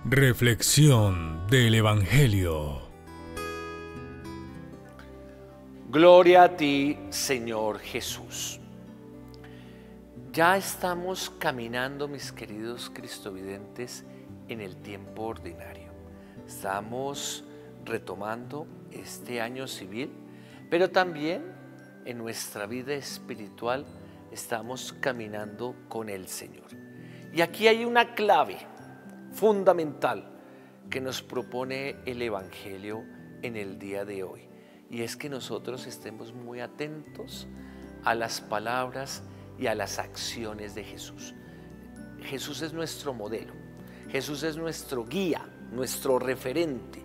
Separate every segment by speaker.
Speaker 1: Reflexión del Evangelio.
Speaker 2: Gloria a ti, Señor Jesús. Ya estamos caminando, mis queridos cristovidentes, en el tiempo ordinario. Estamos retomando este año civil, pero también en nuestra vida espiritual estamos caminando con el Señor. Y aquí hay una clave fundamental que nos propone el Evangelio en el día de hoy, y es que nosotros estemos muy atentos a las palabras y a las acciones de Jesús. Jesús es nuestro modelo, Jesús es nuestro guía, nuestro referente,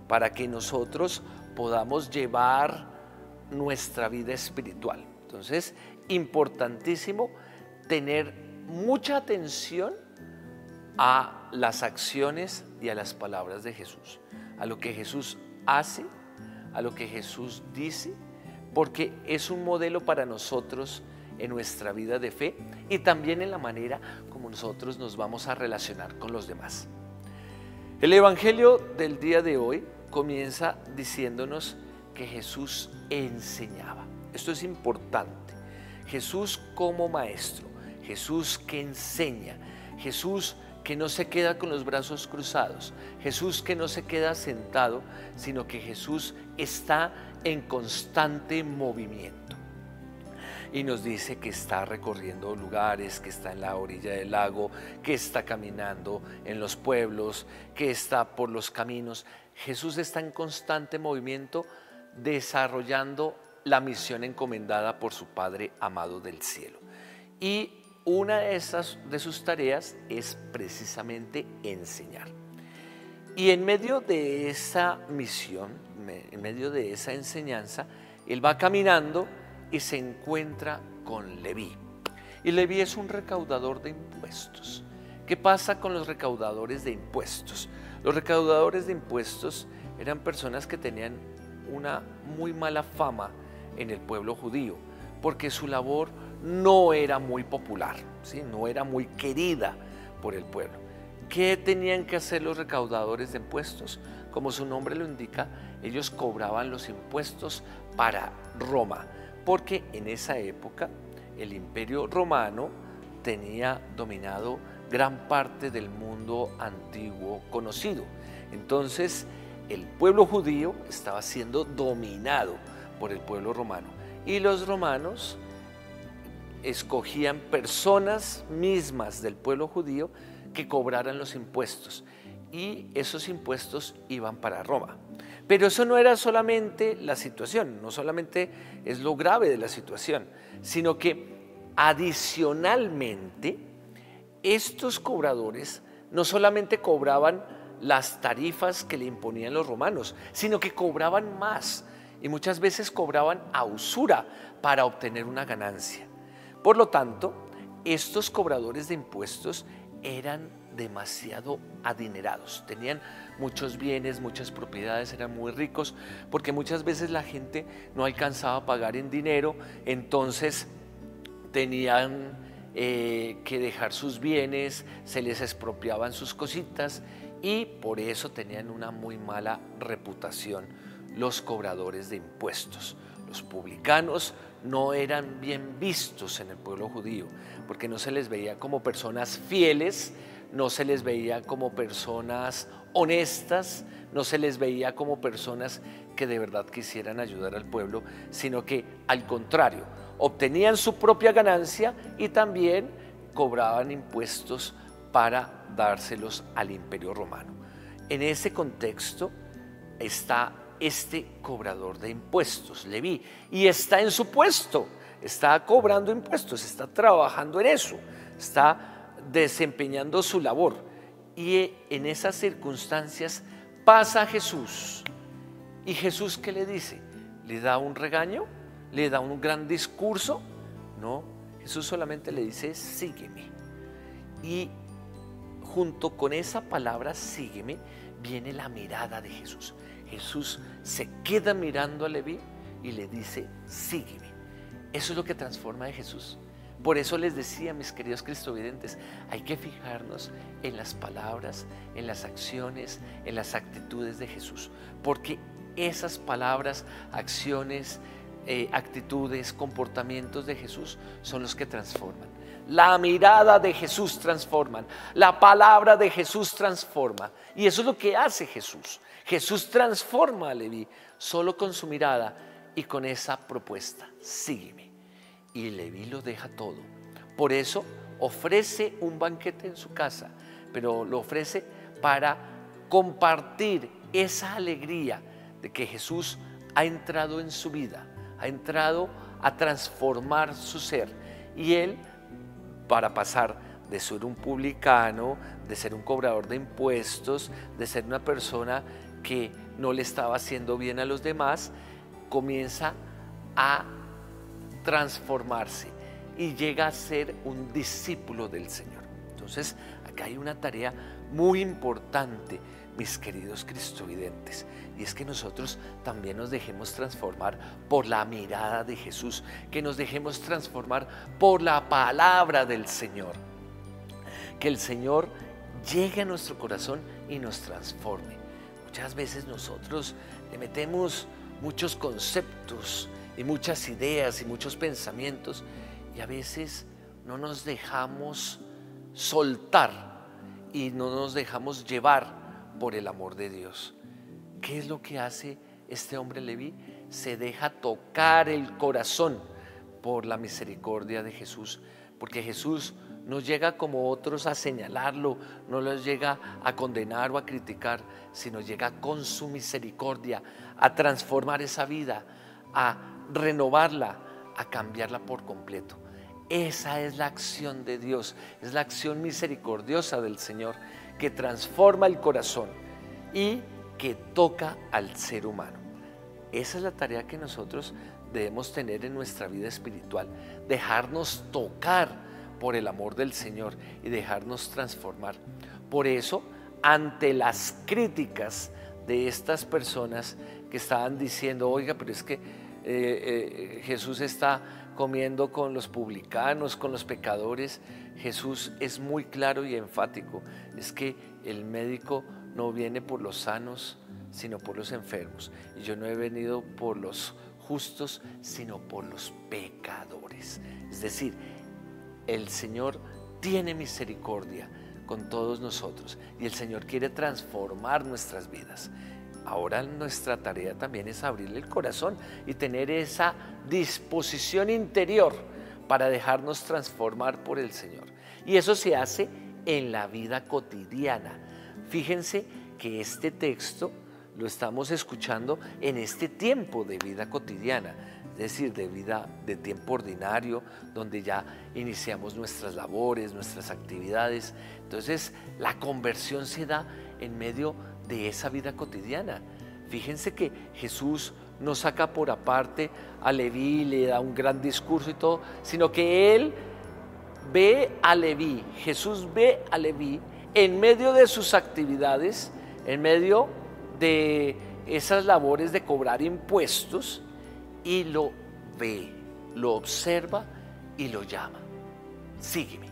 Speaker 2: para que nosotros podamos llevar nuestra vida espiritual. Entonces, importantísimo tener mucha atención a las acciones y a las palabras de Jesús, a lo que Jesús hace, a lo que Jesús dice, porque es un modelo para nosotros en nuestra vida de fe y también en la manera como nosotros nos vamos a relacionar con los demás. El Evangelio del día de hoy comienza diciéndonos que Jesús enseñaba. Esto es importante. Jesús como maestro, Jesús que enseña, Jesús que no se queda con los brazos cruzados, Jesús que no se queda sentado, sino que Jesús está en constante movimiento. Y nos dice que está recorriendo lugares, que está en la orilla del lago, que está caminando en los pueblos, que está por los caminos. Jesús está en constante movimiento, desarrollando la misión encomendada por su Padre amado del cielo. Y una de sus tareas es precisamente enseñar. Y en medio de esa misión, en medio de esa enseñanza, él va caminando y se encuentra con Leví. Y Leví es un recaudador de impuestos. ¿Qué pasa con los recaudadores de impuestos? Los recaudadores de impuestos eran personas que tenían una muy mala fama en el pueblo judío, porque su labor no era muy popular, ¿sí? No era muy querida por el pueblo. ¿Qué tenían que hacer los recaudadores de impuestos? Como su nombre lo indica, ellos cobraban los impuestos para Roma, porque en esa época el Imperio Romano tenía dominado gran parte del mundo antiguo conocido. Entonces, el pueblo judío estaba siendo dominado por el pueblo romano, y los romanos escogían personas mismas del pueblo judío que cobraran los impuestos, y esos impuestos iban para Roma. Pero eso no era solamente la situación, no solamente es lo grave de la situación, sino que adicionalmente estos cobradores no solamente cobraban las tarifas que le imponían los romanos, sino que cobraban más, y muchas veces cobraban a usura para obtener una ganancia. Por lo tanto, estos cobradores de impuestos eran demasiado adinerados, tenían muchos bienes, muchas propiedades, eran muy ricos, porque muchas veces la gente no alcanzaba a pagar en dinero, entonces tenían que dejar sus bienes, se les expropiaban sus cositas, y por eso tenían una muy mala reputación los cobradores de impuestos. Los publicanos no eran bien vistos en el pueblo judío, porque no se les veía como personas fieles, no se les veía como personas honestas, no se les veía como personas que de verdad quisieran ayudar al pueblo, sino que al contrario, obtenían su propia ganancia y también cobraban impuestos para dárselos al Imperio Romano. En ese contexto está este cobrador de impuestos, Leví, y está en su puesto, está cobrando impuestos, está trabajando en eso, está desempeñando su labor. Y en esas circunstancias pasa Jesús. ¿Y Jesús qué le dice? ¿Le da un regaño? ¿Le da un gran discurso? No, Jesús solamente le dice, sígueme. Y junto con esa palabra, sígueme, viene la mirada de Jesús. Jesús se queda mirando a Leví y le dice, sígueme. Eso es lo que transforma a Jesús. Por eso les decía, mis queridos cristovidentes, hay que fijarnos en las palabras, en las acciones, en las actitudes de Jesús, porque esas palabras, acciones, actitudes, comportamientos de Jesús son los que transforman. La mirada de Jesús transforma, la palabra de Jesús transforma, y eso es lo que hace Jesús. Jesús transforma a Leví solo con su mirada y con esa propuesta: sígueme. Y Leví lo deja todo. Por eso ofrece un banquete en su casa, pero lo ofrece para compartir esa alegría de que Jesús ha entrado en su vida, ha entrado a transformar su ser. Y él, para pasar de ser un publicano, de ser un cobrador de impuestos, de ser una persona que no le estaba haciendo bien a los demás, comienza a transformarse y llega a ser un discípulo del Señor. Entonces, acá hay una tarea muy importante, mis queridos cristovidentes, y es que nosotros también nos dejemos transformar por la mirada de Jesús, que nos dejemos transformar por la palabra del Señor, que el Señor llegue a nuestro corazón y nos transforme. Muchas veces nosotros le metemos muchos conceptos y muchas ideas y muchos pensamientos, y a veces no nos dejamos soltar y no nos dejamos llevar por el amor de Dios. ¿Qué es lo que hace este hombre Leví? Se deja tocar el corazón por la misericordia de Jesús, porque Jesús no llega como otros a señalarlo, no los llega a condenar o a criticar, sino llega con su misericordia a transformar esa vida, a renovarla, a cambiarla por completo. Esa es la acción de Dios, es la acción misericordiosa del Señor, que transforma el corazón y que toca al ser humano. Esa es la tarea que nosotros debemos tener en nuestra vida espiritual, dejarnos tocar por el amor del Señor y dejarnos transformar. Por eso, ante las críticas de estas personas que estaban diciendo: oiga, pero es que Jesús está comiendo con los publicanos, con los pecadores, Jesús es muy claro y enfático: es que el médico no viene por los sanos, sino por los enfermos, y yo no he venido por los justos, sino por los pecadores. Es decir, el Señor tiene misericordia con todos nosotros y el Señor quiere transformar nuestras vidas. Ahora nuestra tarea también es abrirle el corazón y tener esa disposición interior para dejarnos transformar por el Señor. Y eso se hace en la vida cotidiana. Fíjense que este texto lo estamos escuchando en este tiempo de vida cotidiana, es decir, de vida de tiempo ordinario, donde ya iniciamos nuestras labores, nuestras actividades. Entonces, la conversión se da en medio de esa vida cotidiana. Fíjense que Jesús no saca por aparte a Leví, le da un gran discurso y todo, sino que Él ve a Leví, Jesús ve a Leví en medio de sus actividades, en medio de esas labores de cobrar impuestos, y lo ve, lo observa y lo llama: sígueme.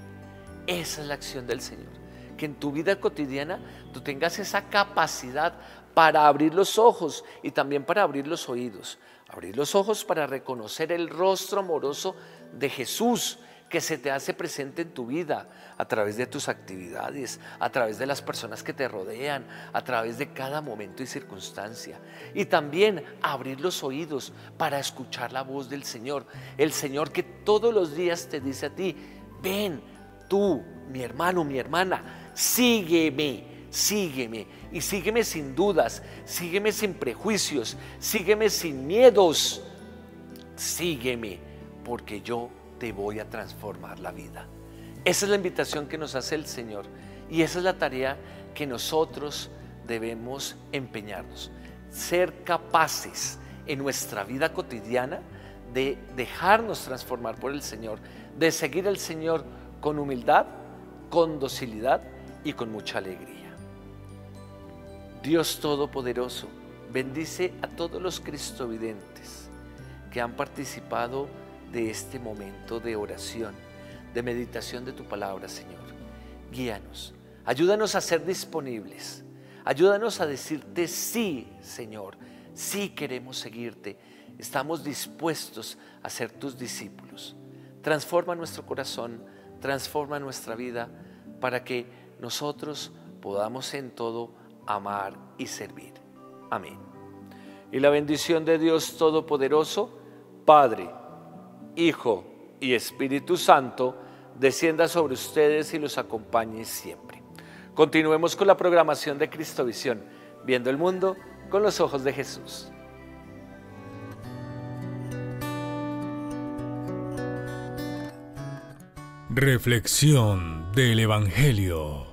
Speaker 2: Esa es la acción del Señor, que en tu vida cotidiana tú tengas esa capacidad para abrir los ojos y también para abrir los oídos. Abrir los ojos para reconocer el rostro amoroso de Jesús que se te hace presente en tu vida a través de tus actividades, a través de las personas que te rodean, a través de cada momento y circunstancia. Y también abrir los oídos para escuchar la voz del Señor, el Señor que todos los días te dice a ti: ven tú, mi hermano, mi hermana, sígueme, sígueme, y sígueme sin dudas, sígueme sin prejuicios, sígueme sin miedos, sígueme porque yo te voy a transformar la vida. Esa es la invitación que nos hace el Señor, y esa es la tarea que nosotros debemos empeñarnos, ser capaces en nuestra vida cotidiana de dejarnos transformar por el Señor, de seguir al Señor con humildad, con docilidad y con mucha alegría. Dios Todopoderoso bendice a todos los cristovidentes que han participado de este momento de oración, de meditación de tu palabra, Señor. Guíanos, ayúdanos a ser disponibles, ayúdanos a decirte sí, Señor, sí queremos seguirte, estamos dispuestos a ser tus discípulos. Transforma nuestro corazón, transforma nuestra vida para que nosotros podamos en todo amar y servir. Amén. Y la bendición de Dios Todopoderoso, Padre, Hijo y Espíritu Santo, descienda sobre ustedes y los acompañe siempre. Continuemos con la programación de Cristovisión, viendo el mundo con los ojos de Jesús.
Speaker 1: Reflexión del Evangelio.